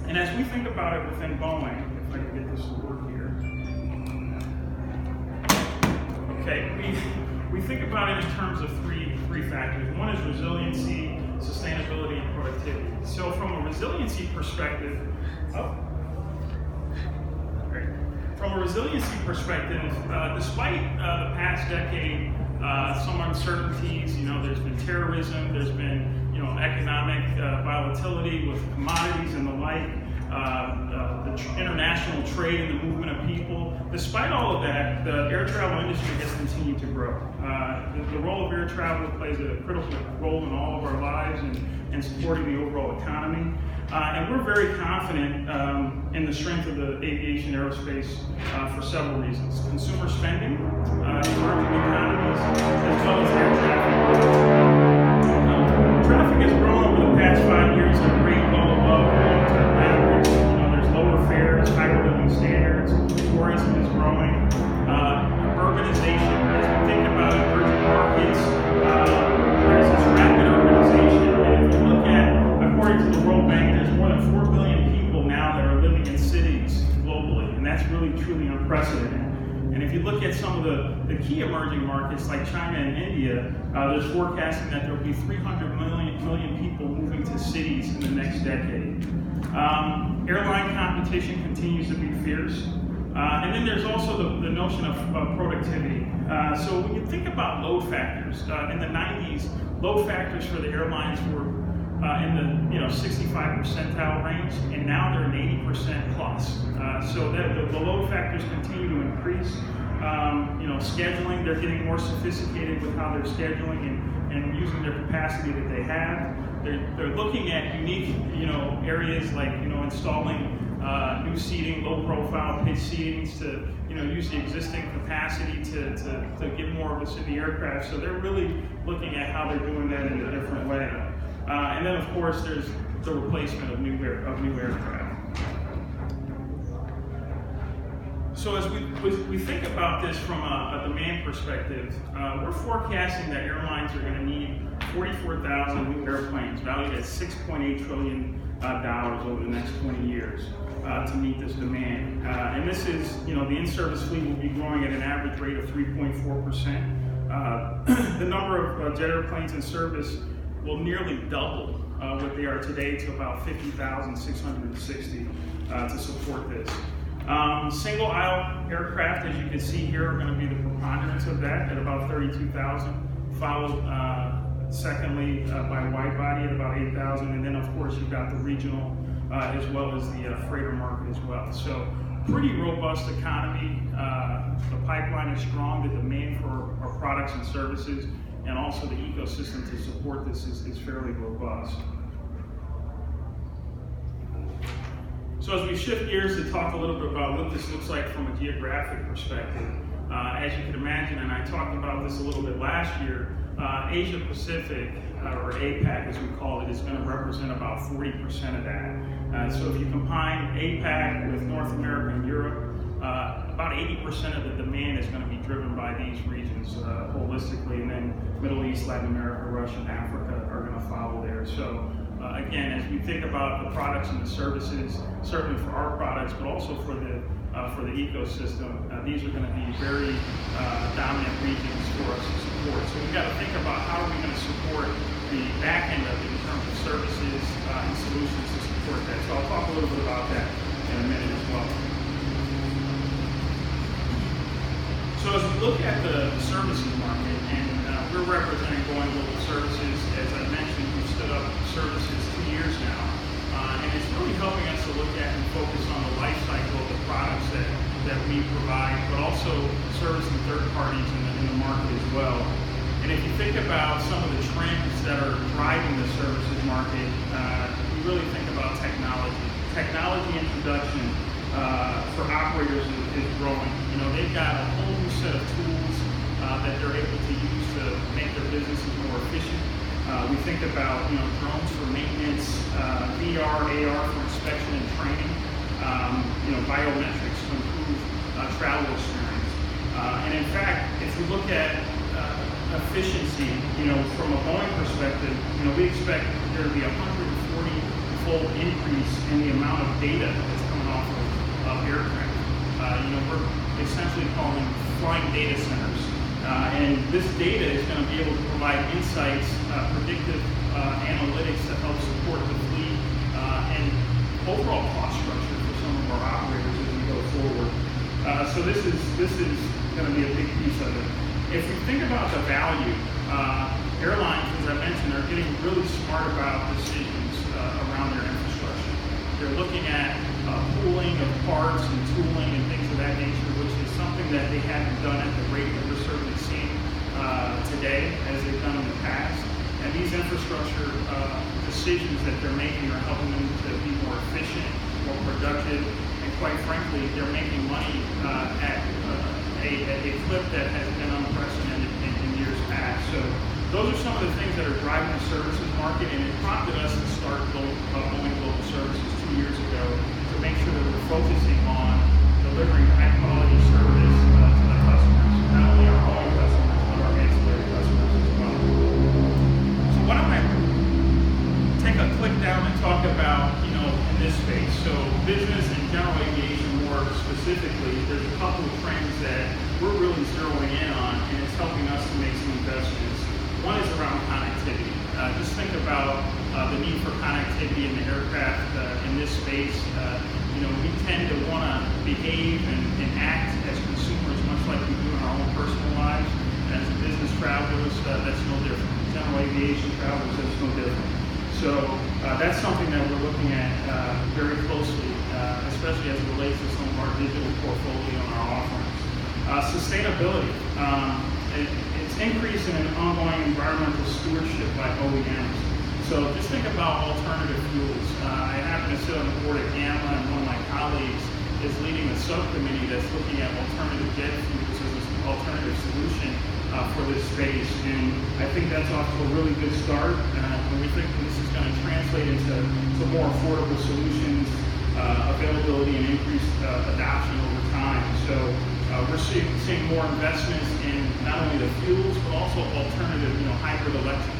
And as we think about it within Boeing, if I can get this to work here. Okay, we think about it in terms of three factors. One is resiliency, sustainability, and productivity. So from a resiliency perspective, despite the past decade, some uncertainties, there's been terrorism, there's been, economic volatility with commodities and the like, the international trade and the movement of people. Despite all of that, the air travel industry has continued to grow. The role of air travel plays a critical role in all of our lives and supporting the overall economy. And we're very confident in the strength of the aviation aerospace for several reasons. Consumer spending, emerging economies, as well as air traffic. Traffic has grown over the past 5 years at a rate well above the long-term average. There's lower fares, higher living standards, tourism is growing. Urbanization, as we think about emerging markets, there's this rapid urbanization. And if you look at, according to the World Bank, there's more than 4 billion people now that are living in cities globally, and that's really, truly unprecedented. And if you look at some of the key emerging markets like China and India, there's forecasting that there will be 300 million people moving to cities in the next decade. Airline competition continues to be fierce. And then there's also the notion of productivity. So when you think about load factors, in the 90s, load factors for the airlines were in the 65 percentile range, and now they're in 80% plus. So the load factors continue to increase. Scheduling, they're getting more sophisticated with how they're scheduling and using their capacity that they have. They're looking at unique areas like installing new seating, low profile pitch seatings to use the existing capacity to get more of us in the aircraft. So they're really looking at how they're doing that in a different way. And then, of course, there's the replacement of new aircraft. So as we think about this from a demand perspective, we're forecasting that airlines are going to need 44,000 new airplanes valued at $6.8 trillion over the next 20 years to meet this demand. And this is, the in-service fleet will be growing at an average rate of 3.4%. The number of jet airplanes in service will nearly double what they are today to about 50,660 to support this. Single aisle aircraft, as you can see here, are going to be the preponderance of that at about 32,000, followed secondly by wide body at about 8,000, and then of course you've got the regional as well as the freighter market as well. So pretty robust economy. The pipeline is strong. The demand for our products and services and also the ecosystem to support this is fairly robust. So as we shift gears to talk a little bit about what this looks like from a geographic perspective, as you can imagine, and I talked about this a little bit last year, Asia Pacific, or APAC as we call it, is going to represent about 40% of that. So if you combine APAC with North America and Europe, about 80% of the demand is going to be driven by these regions holistically, and then Middle East, Latin America, Russia, and Africa are going to follow there. So again, as we think about the products and the services, certainly for our products, but also for the ecosystem, these are going to be very dominant regions for us to support. So we've got to think about how are we going to support the back end of it in terms of services and solutions to support that. So I'll talk a little bit about that in a minute as well. So as we look at the services market, and we're representing Boeing Global Services, as I mentioned, we've stood up services 2 years now, and it's really helping us to look at and focus on the life cycle of the products that we provide, but also servicing third parties in the market as well. And if you think about some of the trends that are driving the services market, we really think about technology. Technology introduction for operators is growing. They've got a whole new set of tools that they're able to use to make their businesses more efficient. We think about drones for maintenance, VR, AR for inspection and training, biometrics to improve travel experience. And in fact, if you look at efficiency, from a Boeing perspective, we expect there to be 140 to fold increase in the amount of data that's coming off of aircraft. We're essentially calling them flying data centers. And this data is going to be able to provide insights, predictive analytics to help support the fleet and overall cost structure for some of our operators as we go forward. So this is going to be a big piece of it. If we think about the value, airlines, as I mentioned, are getting really smart about decisions around their infrastructure. They're looking at pooling of parts and tooling and things of that nature, which is something that they haven't done at the rate that we're certainly seeing today as they've done in the past. And these infrastructure decisions that they're making are helping them to be more efficient, more productive, and quite frankly, they're making money at a clip that has been unprecedented in years past. So those are some of the things that are driving the services market, and it prompted us to start Boeing Global Services 2 years ago to make sure that we're focusing on delivering high quality service to the customers, not only our Boeing customers, but our ancillary customers as well. So why don't I take a click down and talk about, in this space. So business and general aviation more specifically, there's a couple of trends that we're really zeroing in on, and it's helping us to make some investments. One is around connectivity. Just think about the need for connectivity in the aircraft in this space. We tend to want to behave and act as consumers much like we do in our own personal lives. And as business travelers, that's no different. General aviation travelers, that's no different. So that's something that we're looking at very closely, especially as it relates to some of our digital portfolio and our offerings. Sustainability. It's increasing in ongoing environmental stewardship by OEMs. So just think about alternative fuels. I happen to sit on the board at GAMA, and one of my colleagues is leading a subcommittee that's looking at alternative jet fuels as an alternative solution for this space. And I think that's off to a really good start. And we think this is going to translate into more affordable solutions, availability, and increased adoption over time. So we're seeing more investments in not only the fuels, but also alternative, hybrid electric.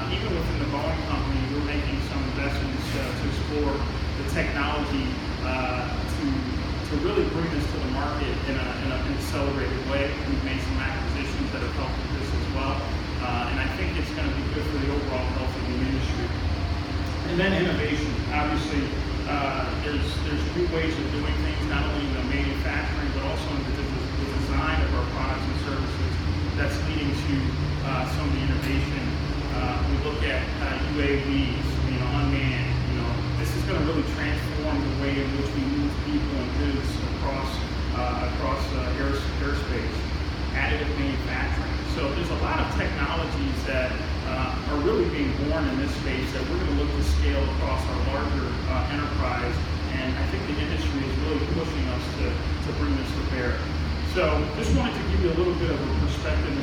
Even within the Boeing company, we're making some investments to explore the technology to really bring this to the market in an accelerated way. We've made some acquisitions that have helped with this as well. And I think it's going to be good for the overall health of the industry. And then innovation. Obviously, there's new ways of doing things, not only in the manufacturing, but also in the design of our products and services that's leading to some of the innovation. We look at UAVs, unmanned. This is going to really transform the way in which we move people and goods across airspace. Additive manufacturing. So there's a lot of technologies that are really being born in this space that we're going to look to scale across our larger enterprise, and I think the industry is really pushing us to bring this to bear. So just wanted to give you a little bit of a perspective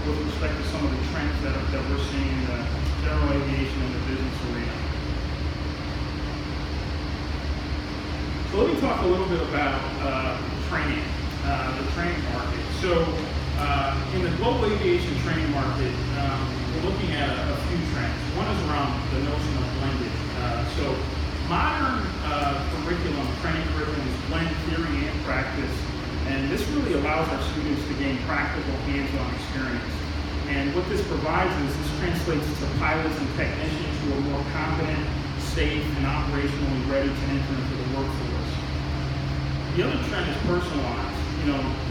with respect to some of the trends that we're seeing in the general aviation and the business arena. So let me talk a little bit about training, the training market. So in the global aviation training market, we're looking at a few trends. One is around the notion of blended. So modern training curriculums blend theory and practice, and this really allows our students to gain practical hands-on experience. And what this provides is this translates to pilots and technicians who are more confident, safe, and operationally ready to enter into the workforce. The other trend is personalized.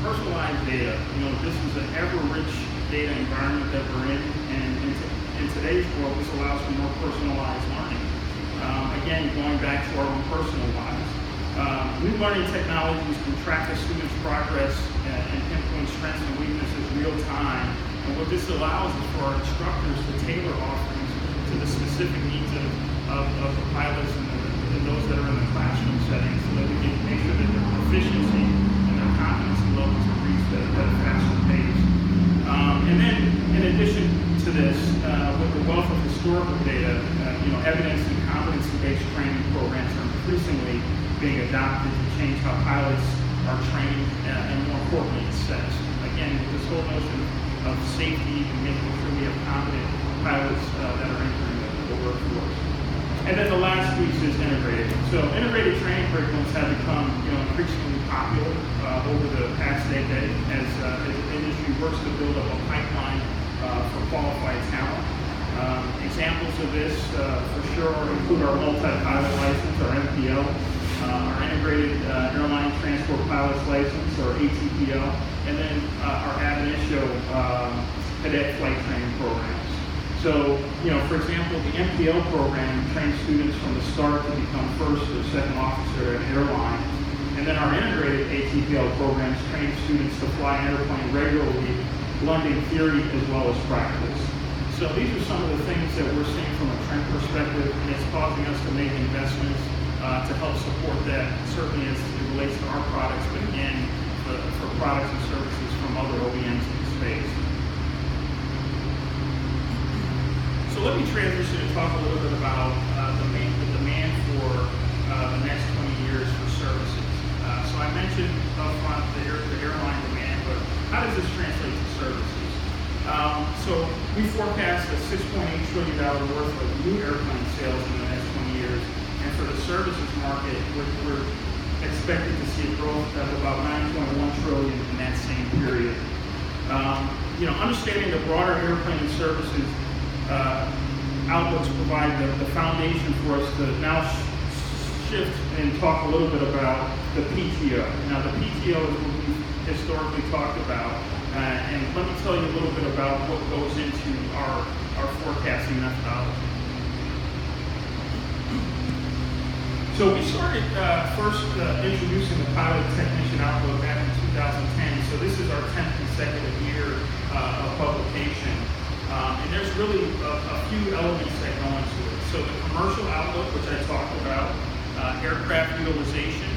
Personalized data. This is an ever-rich data environment that we're in, and in today's world, this allows for more personalized learning. Again, going back to our own personal lives. New learning technologies can track a student's progress and pinpoint strengths and weaknesses real time. And what this allows is for our instructors to tailor offerings to the specific needs of the pilots and those that are in the classroom setting, so that we can make sure that their proficiency and their competency levels are reached at a faster pace. And then, in addition to this, with the wealth of historical data, evidence and competency-based training programs are increasingly being adopted to change how pilots are trained and more importantly assessed. Again, with this whole notion of safety and making sure we have competent pilots that are entering the workforce. And then the last piece is integrated. So integrated training curriculums have become increasingly popular over the past decade as the industry works to build up a pipeline for qualified talent. Examples of this for sure include our multi-pilot license, our MPL, our integrated airline transport pilot's license, or ATPL, and then our ab initio cadet flight training programs. So, for example, the MPL program trains students from the start to become first or second officer at an airline. And then our integrated ATPL programs train students to fly an airplane regularly, blending theory as well as practice. So these are some of the things that we're seeing from a trend perspective, and it's causing us to make investments to help support that, certainly as it relates to our products, but again, for products and services from other OEMs in the space. So let me transition and talk a little bit about the demand for the next 20 years for services. So I mentioned up front the airline demand, but how does this translate to services? So we forecast a $6.8 trillion worth of new airplane sales in the next 20 years, and for the services market, we're expected to see a growth of about $9.1 trillion in that same period. Understanding the broader airplane and services outlooks provide the foundation for us to now shift and talk a little bit about the PTO. Now, the PTO is what we've historically talked about, and let me tell you a little bit about what goes into our forecasting methodology. So we started first introducing the pilot technician outlook back in 2010. So this is our 10th consecutive year of publication. And there's really a few elements that go into it. So the commercial outlook, which I talked about, aircraft utilization,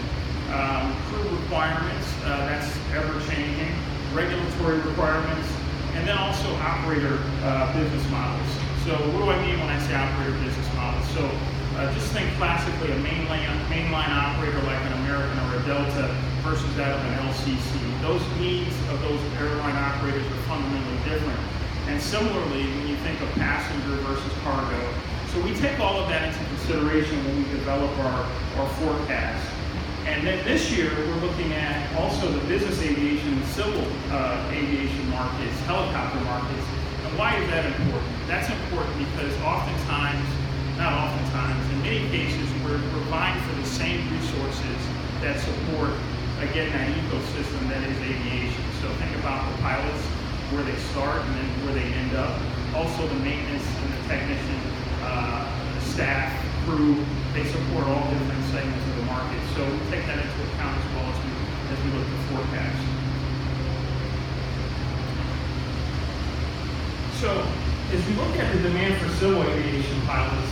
crew requirements, that's ever changing, regulatory requirements, and then also operator business models. So what do I mean when I say operator business models? So just think classically a mainline operator like an American or a Delta versus that of an LCC. Those needs of those airline operators are fundamentally different. And similarly, when you think of passenger versus cargo, so we take all of that into consideration when we develop our forecast. And then this year, we're looking at also the business aviation and civil aviation markets, helicopter markets. And why is that important? That's important because not oftentimes, in many cases, we're vying for the same resources that support, again, that ecosystem that is aviation. So think about the pilots, where they start and then where they end up. Also the maintenance and the technician, staff, crew, they support all different segments of the market. So we take that into account as well as we look at forecast. So as we look at the demand for civil aviation pilots,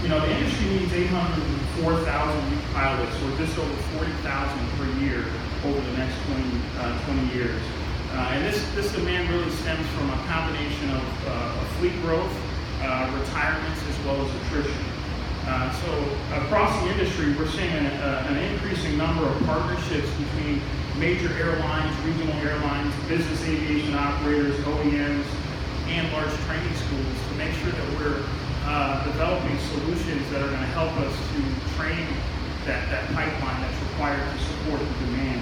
the industry needs 804,000 new pilots, or just over 40,000 per year over the next 20 years. And this demand really stems from a combination of fleet growth, retirements, as well as attrition. So across the industry, we're seeing an increasing number of partnerships between major airlines, regional airlines, business aviation operators, OEMs, and large training schools to make sure that we're developing solutions that are going to help us to train that pipeline that's required to support the demand.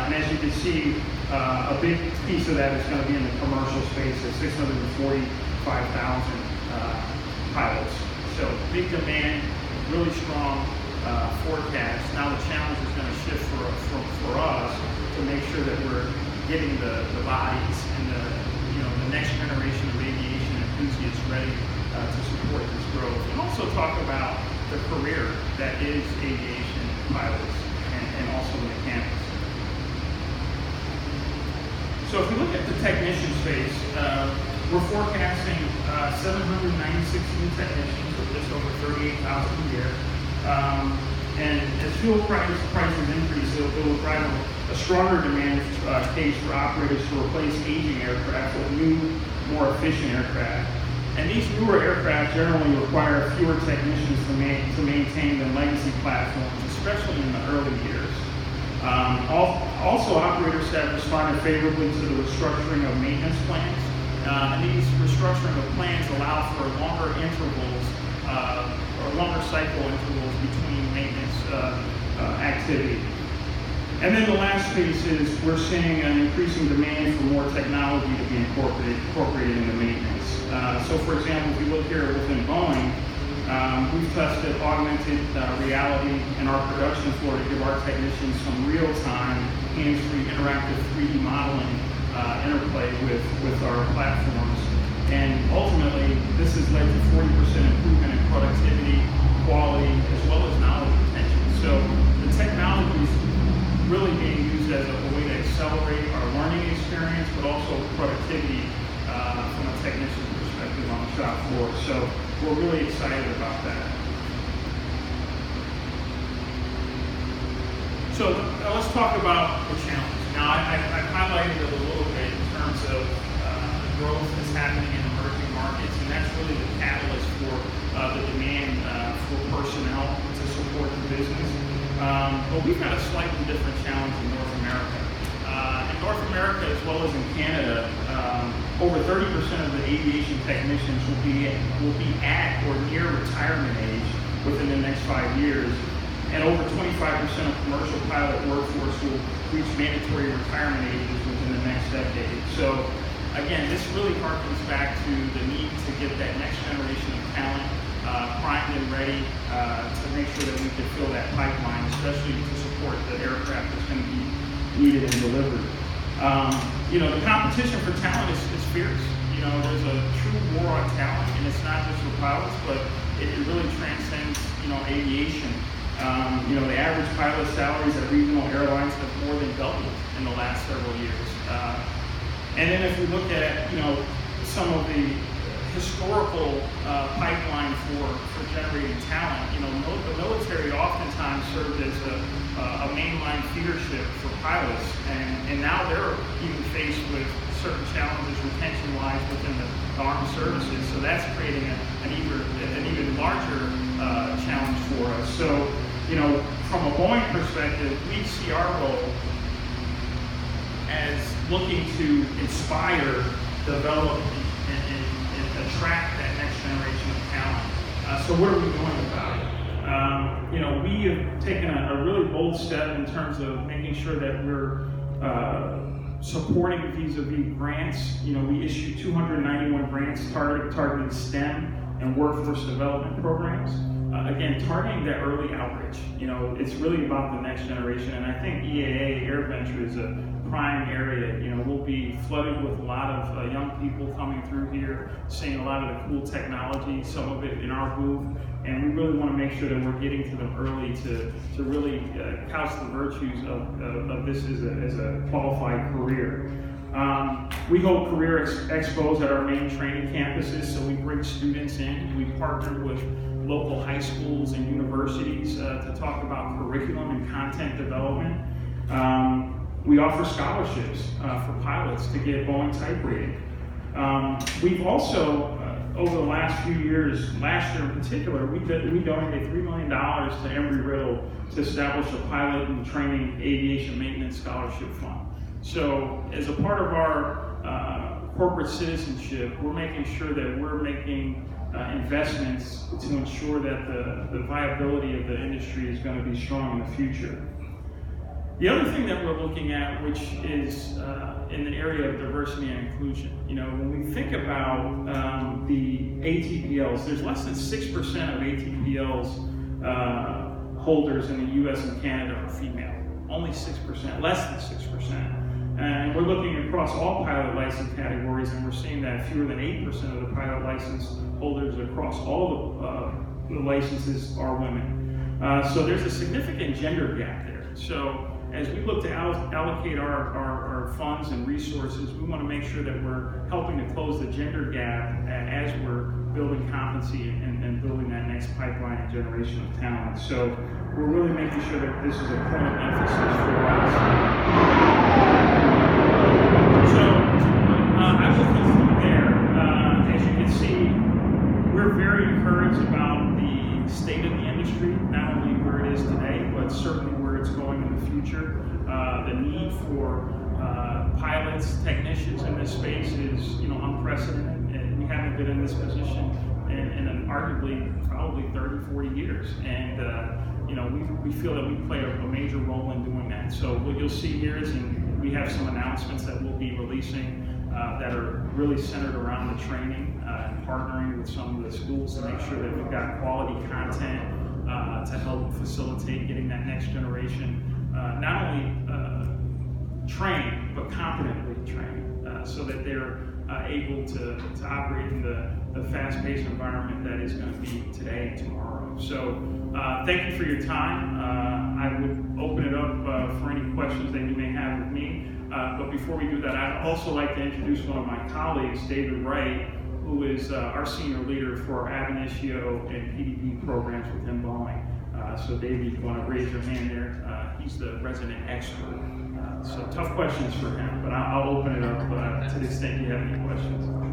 And as you can see, a big piece of that is going to be in the commercial space at 645,000 pilots. So big demand, really strong forecast. Now the challenge is going to shift for us to make sure that we're getting the bodies and the next generation of aviation enthusiasts ready to support this growth. And also talk about the career that is aviation pilots and also mechanics. So if we look at the technician space, we're forecasting 796 new technicians, or just over 38,000 a year. And as fuel prices increase, it will drive a stronger demand case for operators to replace aging aircraft with new, more efficient aircraft. And these newer aircraft generally require fewer technicians to maintain than legacy platforms, especially in the early years. Also, operators have responded favorably to the restructuring of maintenance plans. And these restructuring of plans allow for longer intervals or longer cycle intervals between maintenance activity. And then the last piece is we're seeing an increasing demand for more technology to be incorporated into maintenance. So for example, if you look here within Boeing, we've tested augmented reality in our production floor to give our technicians some real-time, hands-free, interactive 3D modeling interplay with our platforms. And ultimately, this has led to 40% improvement in productivity, quality, as well as knowledge retention. So the technology is really being used as a way to accelerate our learning experience, but also productivity from a technician's perspective on the shop floor. So we're really excited about that. So let's talk about the challenge. Now, I've highlighted it a little bit in terms of the growth that's happening in emerging markets, and that's really the catalyst for the demand for personnel to support the business. But we've got a slightly different challenge in North America. In North America, as well as in Canada, over 30% of the aviation technicians will be at or near retirement age within the next 5 years. And over 25% of commercial pilot workforce will reach mandatory retirement ages within the next decade. So again, this really harkens back to the need to get that next generation of talent primed and ready to make sure that we can fill that pipeline, especially to support the aircraft that's going to be needed and delivered. The competition for talent is fierce. There's a true war on talent, and it's not just for pilots, but it really transcends, aviation. The average pilot salaries at regional airlines have more than doubled in the last several years. And then if we look at, some of the historical pipeline for generating talent, the military oftentimes served as a mainline feedership for pilots, and now they're even faced with certain challenges retention-wise within the armed services. So that's creating an even larger challenge for us. So, from a Boeing perspective, we see our role as looking to inspire, develop, and attract that next generation of talent. So what are we doing about it? We have taken a really bold step in terms of making sure that we're supporting vis-a-vis grants. We issued 291 grants targeting STEM and workforce development programs. Again, targeting that early outreach. It's really about the next generation, and I think EAA Air Venture is a prime area. We'll be flooded with a lot of young people coming through here, seeing a lot of the cool technology, some of it in our booth, and we really want to make sure that we're getting to them early to really couch the virtues of this as a qualified career. We hold career expos at our main training campuses, so we bring students in. We partner with local high schools and universities to talk about curriculum and content development. We offer scholarships for pilots to get Boeing type rating. We've also, over the last few years, last year in particular, we donated $3 million to Embry-Riddle to establish a pilot and training aviation maintenance scholarship fund. So as a part of our corporate citizenship, we're making sure that we're making investments to ensure that the viability of the industry is going to be strong in the future. The other thing that we're looking at, which is in the area of diversity and inclusion, when we think about the ATPLs, there's less than 6% of ATPLs holders in the US and Canada are female. Only 6%, less than 6%. And we're looking across all pilot license categories, and we're seeing that fewer than 8% of the pilot license holders across all the licenses are women. So there's a significant gender gap there. So as we look to allocate our funds and resources, we want to make sure that we're helping to close the gender gap as we're building competency and building that next pipeline and generation of talent. So we're really making sure that this is a point of emphasis for us. So I will conclude there. As you can see, we're very encouraged about the state of the industry, not only where it is today, but certainly where it's going in the future. The need for pilots, technicians in this space is, unprecedented, and we haven't been in this position in arguably probably 30, 40 years. And we feel that we play a major role in doing that. So what you'll see here is we have some announcements that we'll be releasing that are really centered around the training and partnering with some of the schools to make sure that we've got quality content to help facilitate getting that next generation not only trained, but competently trained, so that they're able to operate in the fast-paced environment that is going to be today and tomorrow. So thank you for your time. I would open it up for any questions that you may have with me. But before we do that, I'd also like to introduce one of my colleagues, David Wright, who is our senior leader for ab initio and PDP programs within Boeing. So David, you want to raise your hand there? He's the resident expert. So tough questions for him, but I'll open it up to the extent you have any questions.